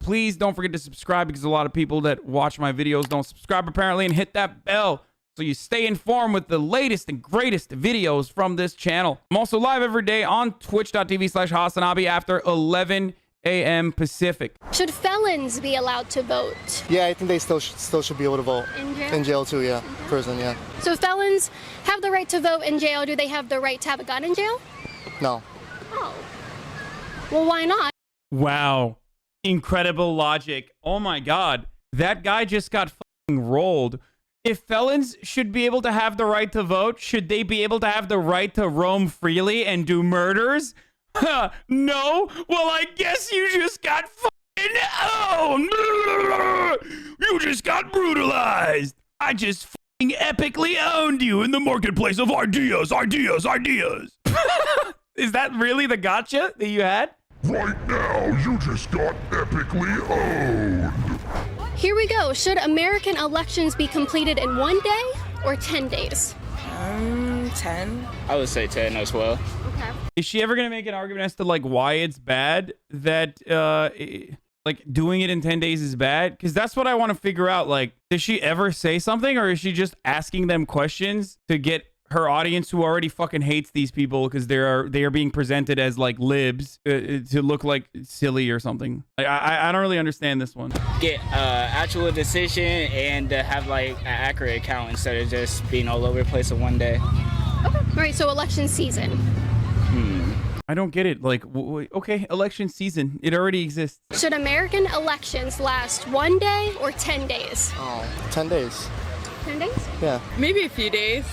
please don't forget to subscribe, because a lot of people that watch my videos don't subscribe apparently, and hit that bell so you stay informed with the latest and greatest videos from this channel. I'm also live every day on twitch.tv/HasanAbi after 11 a.m. Pacific. Should felons be allowed to vote? Yeah, I think they still should be able to vote. In jail? In jail too, yeah. Prison, yeah. So felons have the right to vote in jail. Do they have the right to have a gun in jail? No. Oh. Well, why not? Wow. Incredible logic. Oh my God. That guy just got fucking rolled. If felons should be able to have the right to vote, should they be able to have the right to roam freely and do murders? No? Well, I guess you just got fucking owned. You just got brutalized. I just fucking epically owned you in the marketplace of ideas. Is that really the gotcha that you had? Right now, you just got epically owned. Here we go. Should American elections be completed in 1 day or 10 days? 10. I would say 10 as well. Okay. Is she ever gonna make an argument as to like why it's bad that like doing it in 10 days is bad? Because that's what I want to figure out. Like, does she ever say something, or is she just asking them questions to get her audience, who already fucking hates these people because they are being presented as like libs, to look like silly or something? Like, I don't really understand this one. Get actual decision and have like an accurate count instead of just being all over the place in 1 day. Okay. All right. So election season. I don't get it. Like, okay, election season, it already exists. Should American elections last 1 day or 10 days? Oh, 10 days. 10 days? Yeah. Maybe a few days.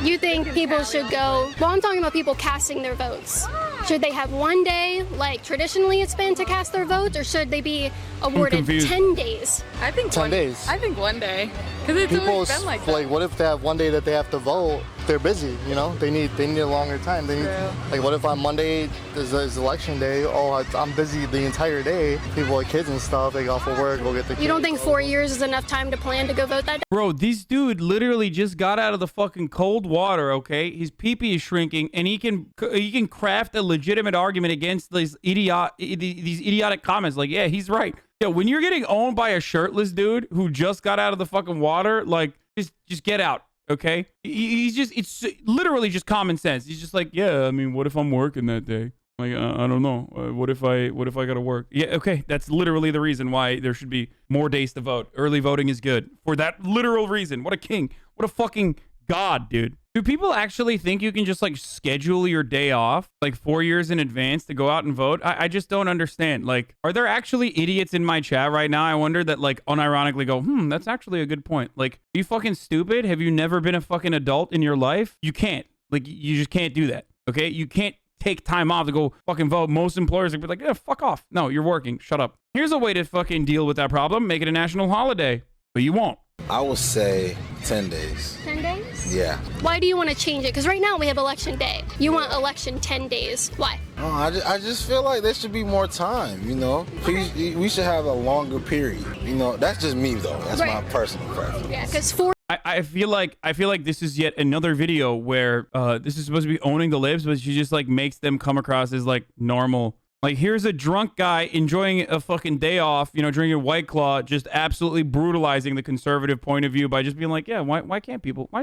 You think people should go, well, I'm talking about people casting their votes. Should they have 1 day, like traditionally it's been, to cast their votes, or should they be awarded 10 days? I think 10 days. I think 1 day. Because it's People, always been like that. like, what if they have 1 day that they have to vote? They're busy, you know? They need a longer time. They need, like, what if on Monday is election day? Oh, I'm busy the entire day. People with kids and stuff, they go for work, go get the kids. You don't think 4 years is enough time to plan to go vote that day? Bro, this dude literally just got out of the fucking cold water, okay? His pee-pee is shrinking, and he can craft a legitimate argument against these idiotic comments. Like, yeah, he's right. Yeah, when you're getting owned by a shirtless dude who just got out of the fucking water, like, just get out, okay? It's literally just common sense. He's just like, yeah, I mean, what if I'm working that day? Like, I don't know. What if I gotta work? Yeah, okay. That's literally the reason why there should be more days to vote. Early voting is good for that literal reason. What a king. What a fucking god, dude. Do people actually think you can just like schedule your day off like 4 years in advance to go out and vote? I just don't understand. Like, are there actually idiots in my chat right now? I wonder that like unironically go, that's actually a good point. Like, are you fucking stupid? Have you never been a fucking adult in your life? You can't. Like, you just can't do that. Okay? You can't take time off to go fucking vote. Most employers would be like, yeah, fuck off. No, you're working. Shut up. Here's a way to fucking deal with that problem. Make it a national holiday. But you won't. I would say 10 days. 10 days? Yeah. Why do you want to change it? Because right now we have election day. You want election 10 days. Why? Oh, I just feel like there should be more time, you know? We should have a longer period. You know, that's just me, though. That's my personal preference. Yeah, because I feel like this is yet another video where this is supposed to be owning the libs, but she just like makes them come across as like normal. Like, here's a drunk guy enjoying a fucking day off, you know, drinking White Claw, just absolutely brutalizing the conservative point of view by just being like, yeah, why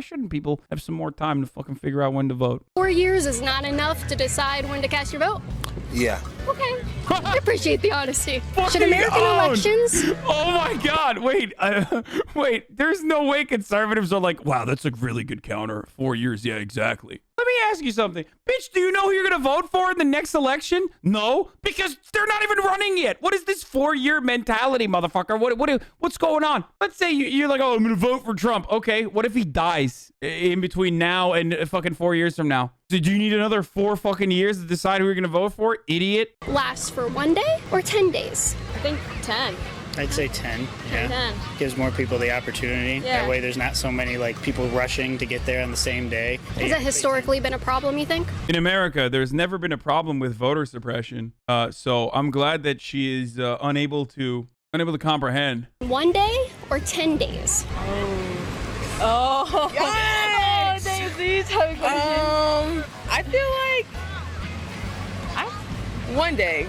shouldn't people have some more time to fucking figure out when to vote? 4 years is not enough to decide when to cast your vote. Yeah. Okay. I appreciate the honesty. Should American elections? Oh my God! Wait, wait. There's no way conservatives are like, wow, that's a really good counter. 4 years, yeah, exactly. Let me ask you something, bitch. Do you know who you're gonna vote for in the next election? No, because they're not even running yet. What is this 4-year mentality, motherfucker? What's going on? Let's say you're like, oh, I'm gonna vote for Trump. Okay, what if he dies in between now and fucking 4 years from now? So do you need another 4 fucking years to decide who you're gonna vote for, idiot? Lasts for 1 day or 10 days? I think 10. I'd say 10. Yeah. 10. Gives more people the opportunity. Yeah. That way there's not so many like people rushing to get there on the same day. Has that historically been a problem, you think? In America, there's never been a problem with voter suppression. So I'm glad that she is unable to comprehend. 1 day or 10 days? Oh. Yes! These type of questions. I feel like 1 day.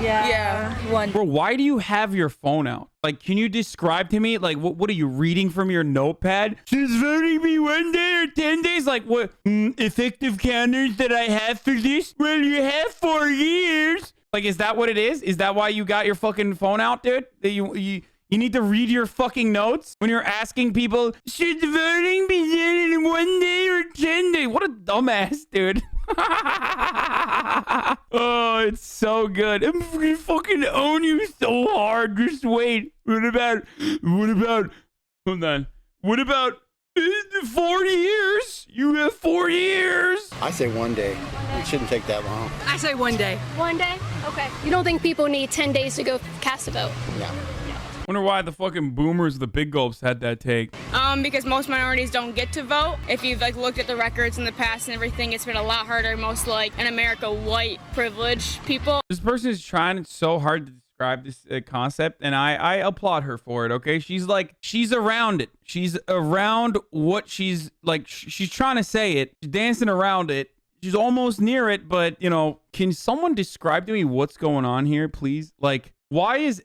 Yeah. One. Bro, why do you have your phone out? Like, can you describe to me, like, what are you reading from your notepad? She's voting me 1 day or 10 days? Like, what effective counters that I have for this? Well, you have 4 years. Like, is that what it is? Is that why you got your fucking phone out, dude? That you need to read your fucking notes when you're asking people, should voting be done in 1 day or 10 days? What a dumbass, dude. Oh, it's so good. I'm gonna fucking own you so hard. Just wait. What about, hold on. What about 4 years? You have 4 years. I say 1 day. It shouldn't take that long. I say 1 day. 1 day? Okay. You don't think people need 10 days to go cast a vote? Yeah. Wonder why the fucking boomers, the big gulps, had that take. Because most minorities don't get to vote. If you've like looked at the records in the past and everything, it's been a lot harder. Most like in America, white privileged people. This person is trying so hard to describe this concept, and I applaud her for it. Okay, she's around it. She's around what she's like. She's trying to say it. She's dancing around it. She's almost near it, but you know, can someone describe to me what's going on here, please? Like, why is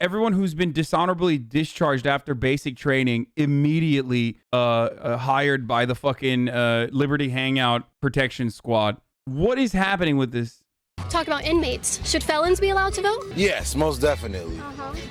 everyone who's been dishonorably discharged after basic training immediately hired by the fucking Liberty Hangout Protection Squad? What is happening with this? Talk about inmates. Should felons be allowed to vote? Yes, most definitely.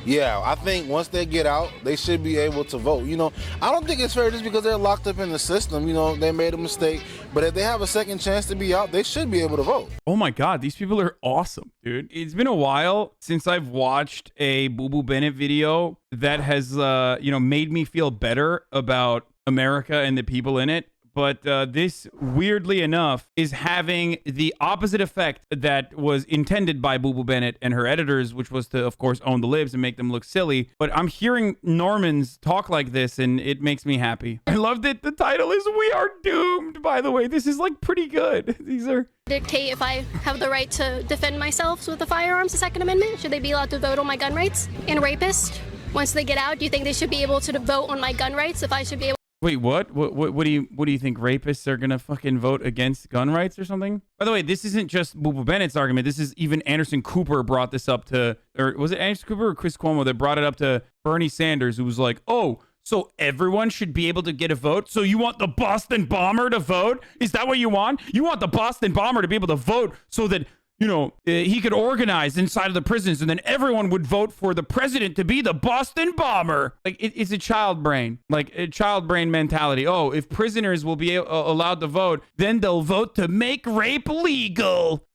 Yeah, I think once they get out, they should be able to vote. You know, I don't think it's fair just because they're locked up in the system. You know, they made a mistake. But if they have a second chance to be out, they should be able to vote. Oh my God, these people are awesome, dude. It's been a while since I've watched a Boo Boo Bennett video that has, made me feel better about America and the people in it. But this, weirdly enough, is having the opposite effect that was intended by Boo Boo Bennett and her editors, which was to, of course, own the libs and make them look silly. But I'm hearing Normans talk like this, and it makes me happy. I love that the title is "We Are Doomed," by the way. This is, like, pretty good. These are... Dictate if I have the right to defend myself with the firearms, the Second Amendment? Should they be allowed to vote on my gun rights? And rapists, once they get out, do you think they should be able to vote on my gun rights? If I should be able... Wait, what? What do you think? Rapists are gonna fucking vote against gun rights or something? By the way, this isn't just Boo Boo Bennett's argument. This is even Anderson Cooper brought this up to, or was it Anderson Cooper or Chris Cuomo that brought it up to Bernie Sanders, who was like, "Oh, so everyone should be able to get a vote? So you want the Boston bomber to vote? Is that what you want? You want the Boston bomber to be able to vote so that, you know, he could organize inside of the prisons, and then everyone would vote for the president to be the Boston bomber." Like, it's a child brain, like a child brain mentality. Oh, if prisoners will be allowed to vote, then they'll vote to make rape legal.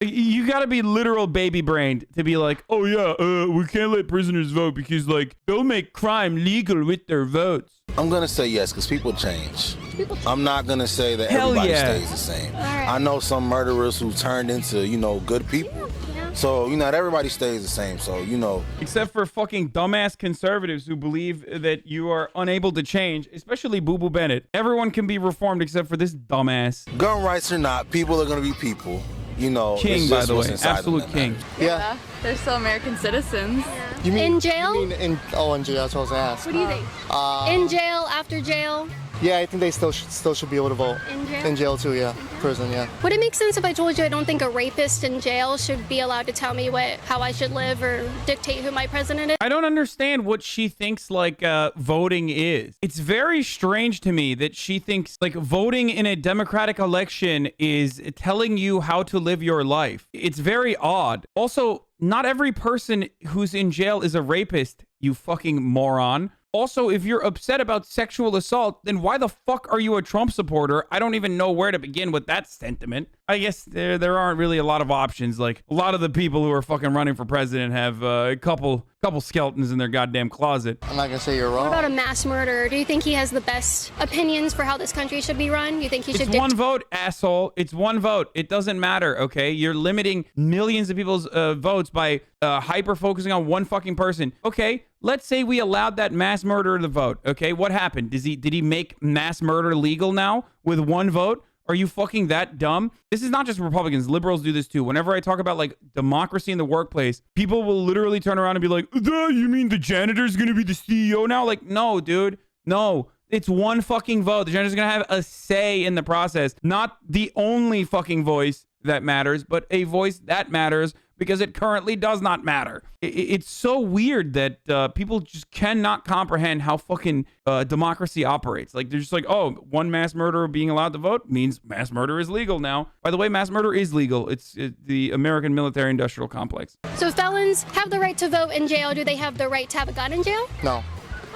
You got to be literal baby brained to be like, oh yeah, we can't let prisoners vote because, like, they'll make crime legal with their votes. I'm going to say yes, because people change. I'm not going to say that everybody stays the same. I know some murderers who turned into, good people. So, not everybody stays the same. So, Except for fucking dumbass conservatives who believe that you are unable to change, especially Boo Boo Bennett. Everyone can be reformed except for this dumbass. Gun rights or not, people are going to be people. King, by the way. Absolute king. Yeah. They're still American citizens. You mean in jail? In jail, that's what I was gonna ask. What do you think? In jail, after jail? Yeah, I think they still should be able to vote. In jail? In jail too, yeah. Prison, yeah. Would it make sense if I told you I don't think a rapist in jail should be allowed to tell me how I should live or dictate who my president is? I don't understand what she thinks, like, voting is. It's very strange to me that she thinks, like, voting in a democratic election is telling you how to live your life. It's very odd. Also, not every person who's in jail is a rapist, you fucking moron. Also, if you're upset about sexual assault, then why the fuck are you a Trump supporter? I don't even know where to begin with that sentiment. I guess there aren't really a lot of options. Like, a lot of the people who are fucking running for president have a couple skeletons in their goddamn closet. I'm not gonna say you're wrong. What about a mass murderer? Do you think he has the best opinions for how this country should be run? You think he should... It's one vote, asshole. It's one vote. It doesn't matter, okay? You're limiting millions of people's votes by hyper-focusing on one fucking person. Okay, let's say we allowed that mass murderer to vote, okay? What happened? Did he make mass murder legal now with one vote? Are you fucking that dumb? This is not just Republicans. Liberals do this too. Whenever I talk about, like, democracy in the workplace, people will literally turn around and be like, you mean the janitor's gonna be the CEO now? Like, no, dude. No. It's one fucking vote. The judge is going to have a say in the process. Not the only fucking voice that matters, but a voice that matters because it currently does not matter. It's so weird that people just cannot comprehend how fucking democracy operates. Like, they're just like, oh, one mass murderer being allowed to vote means mass murder is legal now. By the way, mass murder is legal. It's the American military-industrial complex. So felons have the right to vote in jail. Do they have the right to have a gun in jail? No.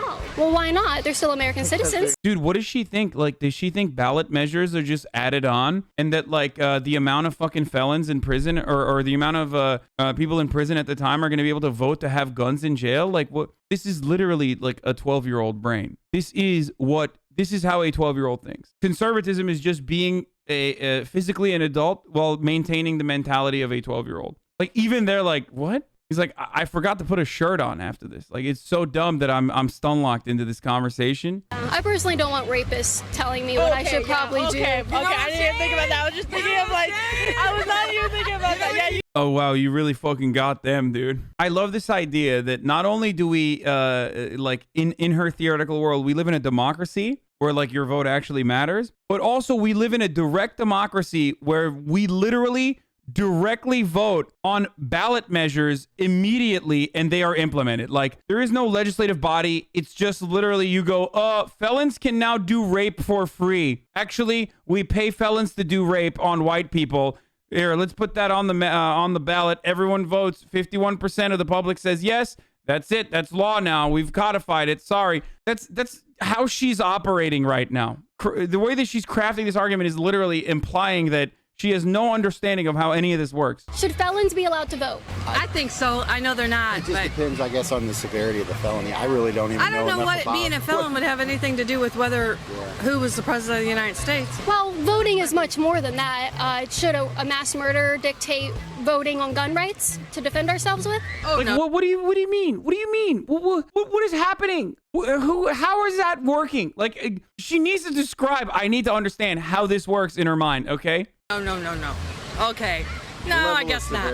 Oh, well, why not? They're still American citizens. Dude, what does she think? Like, does she think ballot measures are just added on, and that like the amount of fucking felons in prison or the amount of people in prison at the time are going to be able to vote to have guns in jail? Like, what? This is literally like a 12-year-old brain. This is how a 12-year-old thinks. Conservatism is just being a physically an adult while maintaining the mentality of a 12-year-old. Like, even they're like, what? He's like, I forgot to put a shirt on after this. Like, it's so dumb that I'm stun locked into this conversation. I personally don't want rapists telling me what I should probably do. Okay, I didn't even think about that. I was just thinking of like, I was not even thinking about that. Yeah. Oh, wow, you really fucking got them, dude. I love this idea that not only do we, like, in her theoretical world, we live in a democracy where, like, your vote actually matters, but also we live in a direct democracy where we literally directly vote on ballot measures immediately and they are implemented. Like, there is no legislative body. It's just literally you go, felons can now do rape for free. Actually, we pay felons to do rape on white people. Here, let's put that on the ballot. Everyone votes. 51% of the public says yes. That's it. That's law now. We've codified it. Sorry. That's how she's operating right now. The way that she's crafting this argument is literally implying that she has no understanding of how any of this works. Should felons be allowed to vote? I think so. I know they're not. It just depends, I guess, on the severity of the felony. I really don't even know. I don't know what about being a felon would have anything to do with whether who was the president of the United States. Well, voting is much more than that. Should a mass murderer dictate voting on gun rights to defend ourselves with? Oh, like, no. what do you mean? What do you mean? What is happening? How is that working? Like, she needs to describe. I need to understand how this works in her mind. Okay. No. Okay. No, I guess not.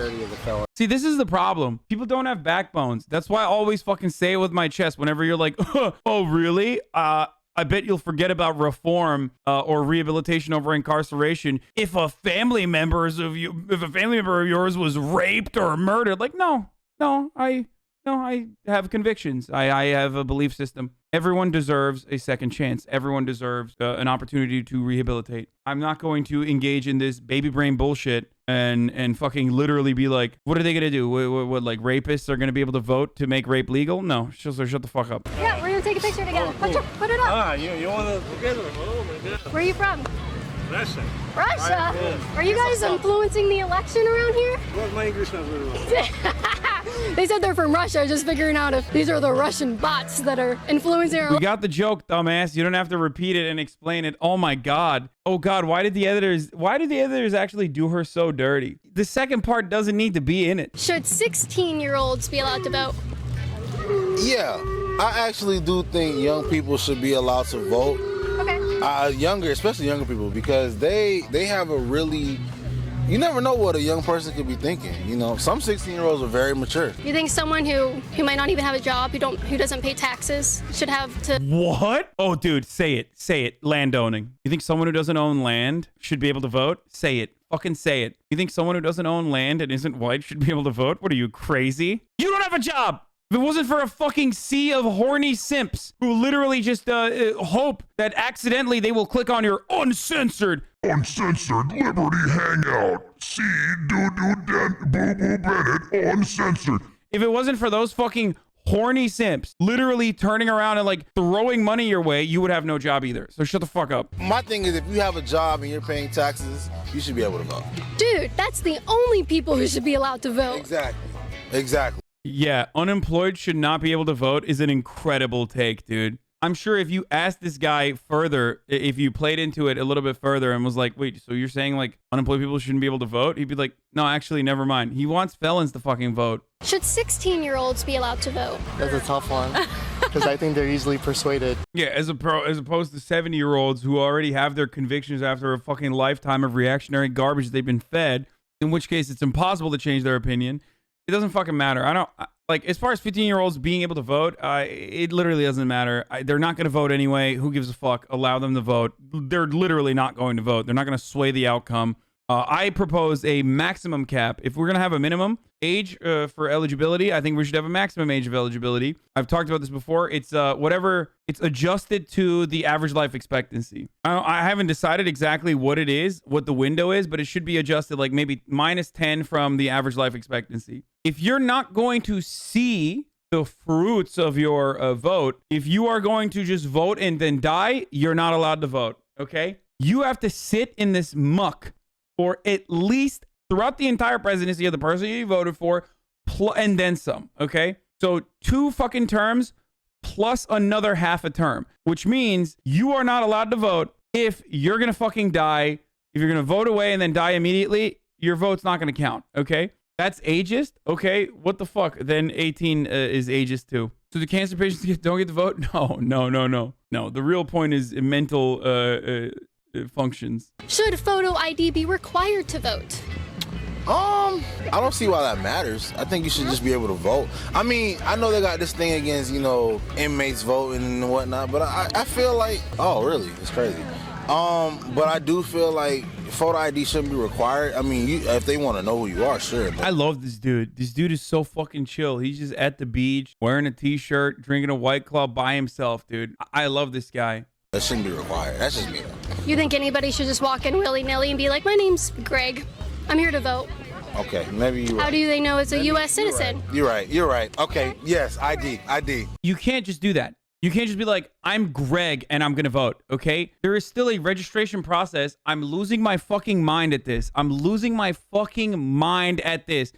See, this is the problem. People don't have backbones. That's why I always fucking say it with my chest whenever you're like, oh, really? I bet you'll forget about reform or rehabilitation over incarceration if a family member of yours was raped or murdered. Like, no, I have convictions. I have a belief system. Everyone deserves a second chance. Everyone deserves an opportunity to rehabilitate. I'm not going to engage in this baby brain bullshit and fucking literally be like, what are they going to do? What, like, rapists are going to be able to vote to make rape legal? No, shut the fuck up. Yeah, we're going to take a picture together. Oh, cool. Put it up. Ah, you want to together? Oh, my God. Where are you from? Russia. Russia? Are you guys influencing the election around here? What's my English not very well? They said they're from Russia, just figuring out if these are the Russian bots that are influencing our... We got the joke, dumbass. You don't have to repeat it and explain it. Oh my God. Oh God, why did the editors actually do her so dirty? The second part doesn't need to be in it. Should 16-year-olds be allowed to vote? Yeah, I actually do think young people should be allowed to vote. Okay. Especially younger people, because they have a really, you never know what a young person could be thinking. You know, some 16-year-olds are very mature. You think someone who might not even have a job, who doesn't pay taxes, should have to... What? Oh, dude, say it. Landowning. You think someone who doesn't own land should be able to vote? Say it. Fucking say it. You think someone who doesn't own land and isn't white should be able to vote? What are you, crazy? You don't have a job! If it wasn't for a fucking sea of horny simps who literally just hope that accidentally they will click on your uncensored Liberty Hangout. See Boo Bennett uncensored. If it wasn't for those fucking horny simps literally turning around and like throwing money your way, you would have no job either. So shut the fuck up. My thing is, if you have a job and you're paying taxes, you should be able to vote. Dude, that's the only people who should be allowed to vote. Exactly. Yeah, unemployed should not be able to vote is an incredible take, dude. I'm sure if you asked this guy further, if you played into it a little bit further and was like, wait, so you're saying like unemployed people shouldn't be able to vote? He'd be like, no, actually, never mind. He wants felons to fucking vote. Should 16-year-olds be allowed to vote? That's a tough one, because I think they're easily persuaded. Yeah, as opposed to 70-year-olds who already have their convictions after a fucking lifetime of reactionary garbage they've been fed, in which case it's impossible to change their opinion. It doesn't fucking matter. Like, as far as 15-year-olds being able to vote, it literally doesn't matter. They're not going to vote anyway. Who gives a fuck? Allow them to vote. They're literally not going to vote. They're not going to sway the outcome. I propose a maximum cap. If we're going to have a minimum age for eligibility, I think we should have a maximum age of eligibility. I've talked about this before. It's whatever. It's adjusted to the average life expectancy. I haven't decided exactly what it is, what the window is, but it should be adjusted like maybe -10 from the average life expectancy. If you're not going to see the fruits of your vote, if you are going to just vote and then die, you're not allowed to vote, okay? You have to sit in this muck for at least throughout the entire presidency of the person you voted for, and then some, okay? So 2 fucking terms plus another half a term, which means you are not allowed to vote if you're going to fucking die. If you're going to vote away and then die immediately, your vote's not going to count, okay? That's ageist? Okay, what the fuck? Then 18 is ageist too. So the cancer patients don't get to vote? No. The real point is mental functions. Should photo ID be required to vote? I don't see why that matters. I think you should just be able to vote. I mean, I know they got this thing against, inmates voting and whatnot, but I feel like, oh, really? It's crazy. But I do feel like photo ID shouldn't be required. I mean, if they want to know who you are, sure. I love this dude. This dude is so fucking chill. He's just at the beach, wearing a t-shirt, drinking a White Claw by himself, dude. I love this guy. That shouldn't be required. That's just me, though. You think anybody should just walk in willy-nilly and be like, my name's Greg. I'm here to vote. Okay, maybe you're right. How do they know it's a U.S. citizen? You're right. Okay, yes, ID. You can't just do that. You can't just be like, I'm Greg and I'm going to vote, okay? There is still a registration process. I'm losing my fucking mind at this.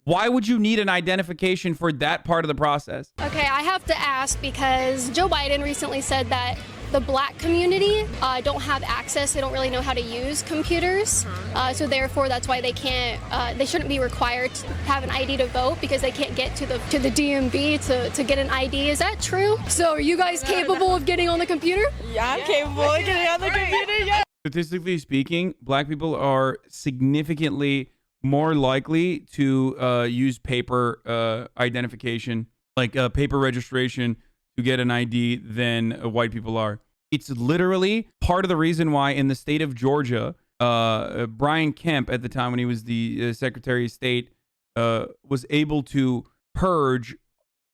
Why would you need an identification for that part of the process? Okay, I have to ask because Joe Biden recently said that the black community don't have access. They don't really know how to use computers. So therefore, that's why they can't, they shouldn't be required to have an ID to vote because they can't get to the DMV to get an ID. Is that true? So are you guys capable of getting on the computer? Yeah, I'm capable of getting on the computer, yeah. Statistically speaking, black people are significantly more likely to use paper identification, like paper registration, to get an ID than white people are. It's literally part of the reason why in the state of Georgia, Brian Kemp, at the time when he was the Secretary of State, was able to purge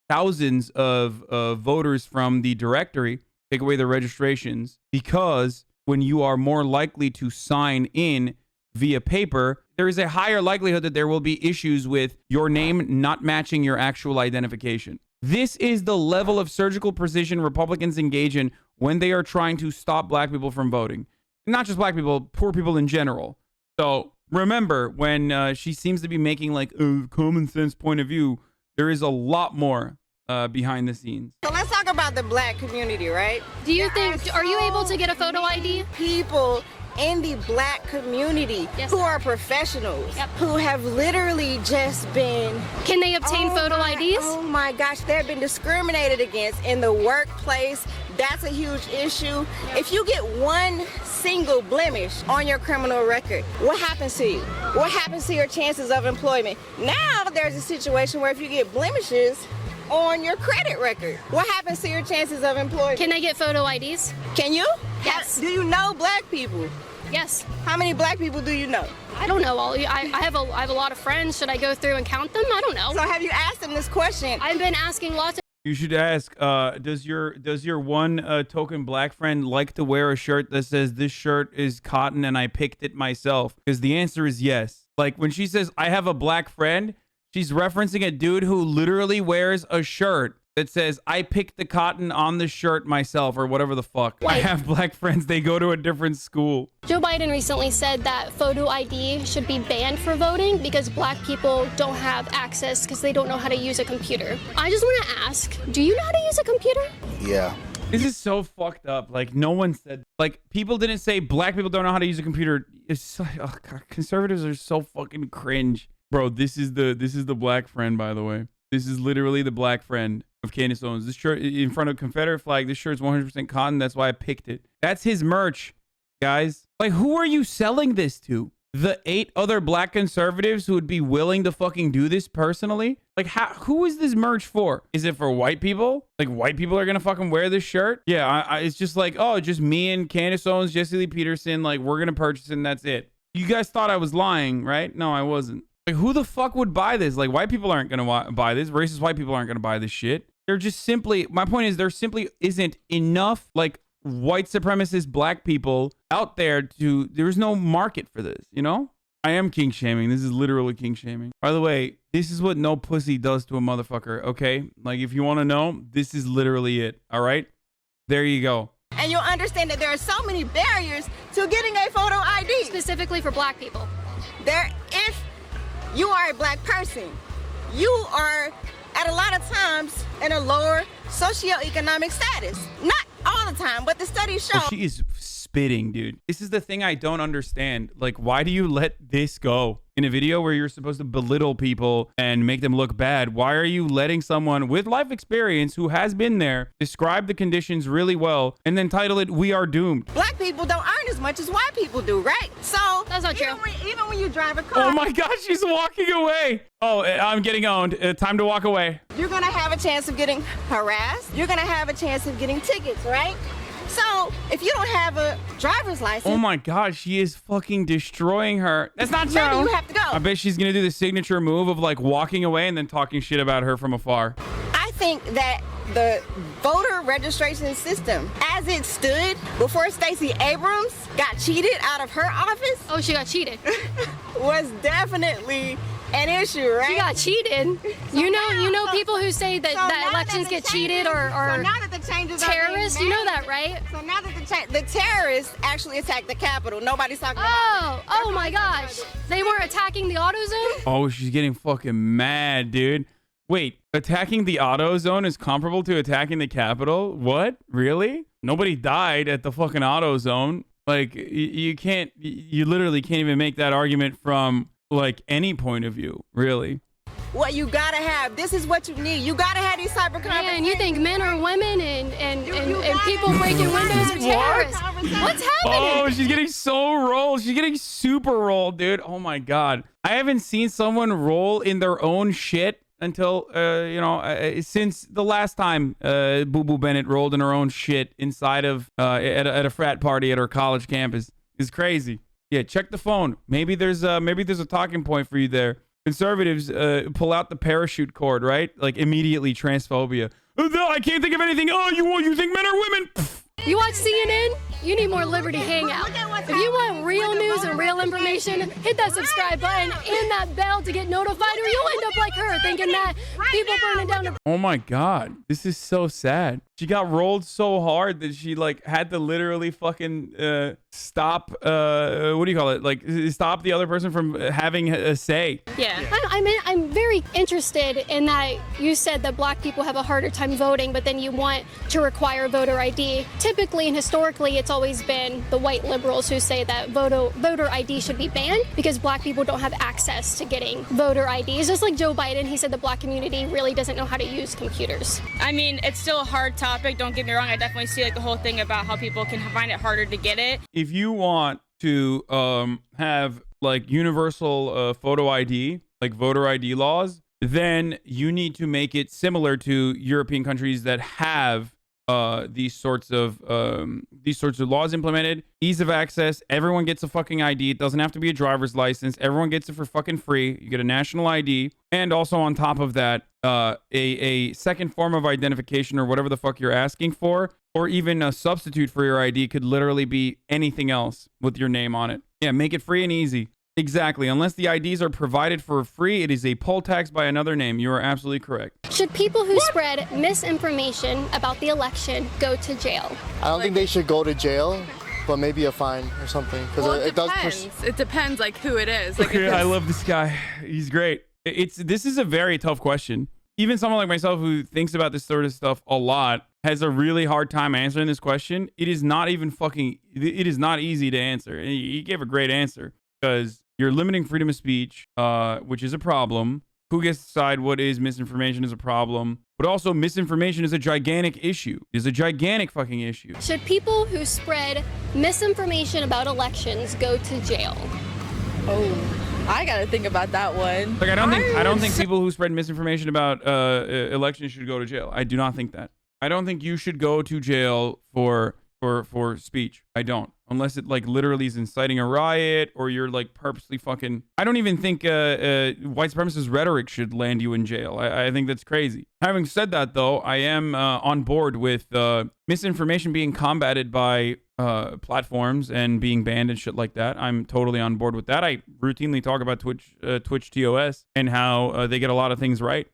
thousands of voters from the directory, take away their registrations, because when you are more likely to sign in via paper, there is a higher likelihood that there will be issues with your name not matching your actual identification. This is the level of surgical precision Republicans engage in when they are trying to stop black people from voting. Not just black people, poor people in general. So remember, when she seems to be making like a common sense point of view, there is a lot more behind the scenes. So let's talk about the black community, right? Do you think, are you able to get a photo ID? People in the black community who are professionals, who have literally just been... Can they obtain photo IDs? Oh my gosh, they've been discriminated against in the workplace. That's a huge issue. If you get one single blemish on your criminal record, what happens to you? What happens to your chances of employment? Now there's a situation where if you get blemishes on your credit record, what happens to your chances of employment? Can I get photo IDs? Can you? Yes. Do you know black people? Yes. How many black people do you know? I don't know all. I have a lot of friends. Should I go through and count them? I don't know. So have you asked them this question? I've been asking lots of... You should ask, does your one token black friend like to wear a shirt that says this shirt is cotton and I picked it myself? Because the answer is yes. Like when she says I have a black friend, she's referencing a dude who literally wears a shirt that says I picked the cotton on the shirt myself or whatever the fuck. I have black friends. They go to a different school. Joe Biden recently said that photo ID should be banned for voting because black people don't have access because they don't know how to use a computer. I just want to ask, do you know how to use a computer? Yeah. This is so fucked up. Like no one said, like people didn't say black people don't know how to use a computer. It's so, oh God, conservatives are so fucking cringe. Bro, this is the black friend, by the way. This is literally the black friend of Candace Owens. This shirt in front of Confederate flag. This shirt's 100% cotton. That's why I picked it. That's his merch, guys. Like, who are you selling this to? the 8 other black conservatives who would be willing to fucking do this personally? Like, who is this merch for? Is it for white people? Like, white people are gonna fucking wear this shirt? Yeah, it's just like, oh, just me and Candace Owens, Jesse Lee Peterson, like, we're gonna purchase it and that's it. You guys thought I was lying, right? No, I wasn't. Like, who the fuck would buy this? Like, white people aren't gonna buy this. Racist white people aren't gonna buy this shit. They're just simply, my point is, there simply isn't enough, like, white supremacist black people out there there's no market for this, you know? I am king shaming. This is literally king shaming. By the way, this is what no pussy does to a motherfucker, okay? Like, if you want to know, this is literally it, all right? There you go. And you'll understand that there are so many barriers to getting a photo ID. Specifically for black people. If you are a black person, you are at a lot of times in a lower socioeconomic status. Not all the time, but the studies show. Oh, she is spitting, dude. This is the thing I don't understand. Like, why do you let this go? In a video where you're supposed to belittle people and make them look bad, why are you letting someone with life experience who has been there describe the conditions really well and then title it, "We Are Doomed"? Black people don't earn as much as white people do, right? So that's not true. Even when you drive a car. Oh my God, she's walking away. Oh, I'm getting owned. Time to walk away. You're gonna have a chance of getting harassed. You're gonna have a chance of getting tickets, right? So if you don't have a driver's license. Oh my God, she is fucking destroying her. That's not true. You have to go. I bet she's gonna do the signature move of like walking away and then talking shit about her from afar. I think that the voter registration system, as it stood before Stacey Abrams got cheated out of her office. Oh, she got cheated. Was definitely an issue, right? She got cheated. So you know people who say that elections get cheated or so now that the changes terrorists. You know that, right? So now that the terrorists actually attacked the Capitol, nobody's talking about it. Oh my gosh. They were attacking the AutoZone? Oh, she's getting fucking mad, dude. Wait, attacking the AutoZone is comparable to attacking the Capitol? What? Really? Nobody died at the fucking AutoZone. Like, you literally can't even make that argument from like any point of view, really. What you gotta have, this is what you need. You gotta have these cyber conversations. And you think men are women and people breaking windows are terrorists. What's happening? Oh, she's getting so rolled. She's getting super rolled, dude. Oh my God. I haven't seen someone roll in their own shit until, since the last time Boo Boo Bennett rolled in her own shit inside of, at a frat party at her college campus. It's crazy. Yeah, check the phone. Maybe there's a talking point for you there. Conservatives pull out the parachute cord, right? Like immediately transphobia. No, I can't think of anything. Oh, you think men are women? Pfft. You watch CNN? You need more Liberty Hangout. If you want real news and real information, hit that subscribe button and that bell to get notified, or you'll end up like her thinking that people burning down the... Oh my God, this is so sad. She got rolled so hard that she like had to literally fucking stop. What do you call it? Like stop the other person from having a say. Yeah. I'm very interested in that you said that black people have a harder time voting, but then you want to require voter ID. Typically and historically, it's always been the white liberals who say that voter ID should be banned because black people don't have access to getting voter IDs. Just like Joe Biden, he said the black community really doesn't know how to use computers. I mean, it's still a hard topic, don't get me wrong. I definitely see like the whole thing about how people can find it harder to get it. If you want to have like universal photo ID, like voter ID laws, then you need to make it similar to European countries that have these sorts of laws implemented. Ease of access. Everyone gets a fucking ID. It doesn't have to be a driver's license. Everyone gets it for fucking free. You get a national ID, and also on top of that, a second form of identification or whatever the fuck you're asking for, or even a substitute for your ID could literally be anything else with your name on it. Yeah, make it free and easy. Exactly. Unless the IDs are provided for free, it is a poll tax by another name. You are absolutely correct. Should people who spread misinformation about the election go to jail? I don't think they should go to jail, but maybe a fine or something. Well, it depends. It depends, like, who it is. Like, I love this guy. He's great. This is a very tough question. Even someone like myself who thinks about this sort of stuff a lot has a really hard time answering this question. It is not even it is not easy to answer. He gave a great answer because you're limiting freedom of speech, which is a problem. Who gets to decide what is misinformation is a problem. But also misinformation is a gigantic issue. It's a gigantic fucking issue. Should people who spread misinformation about elections go to jail? Oh, I gotta think about that one. Like, I don't think people who spread misinformation about elections should go to jail. I do not think that. I don't think you should go to jail for speech. I don't. Unless it like literally is inciting a riot or you're like purposely fucking. I don't even think white supremacist rhetoric should land you in jail. I think that's crazy. Having said that, though, I am on board with misinformation being combated by platforms and being banned and shit like that. I'm totally on board with that. I routinely talk about Twitch TOS and how they get a lot of things right.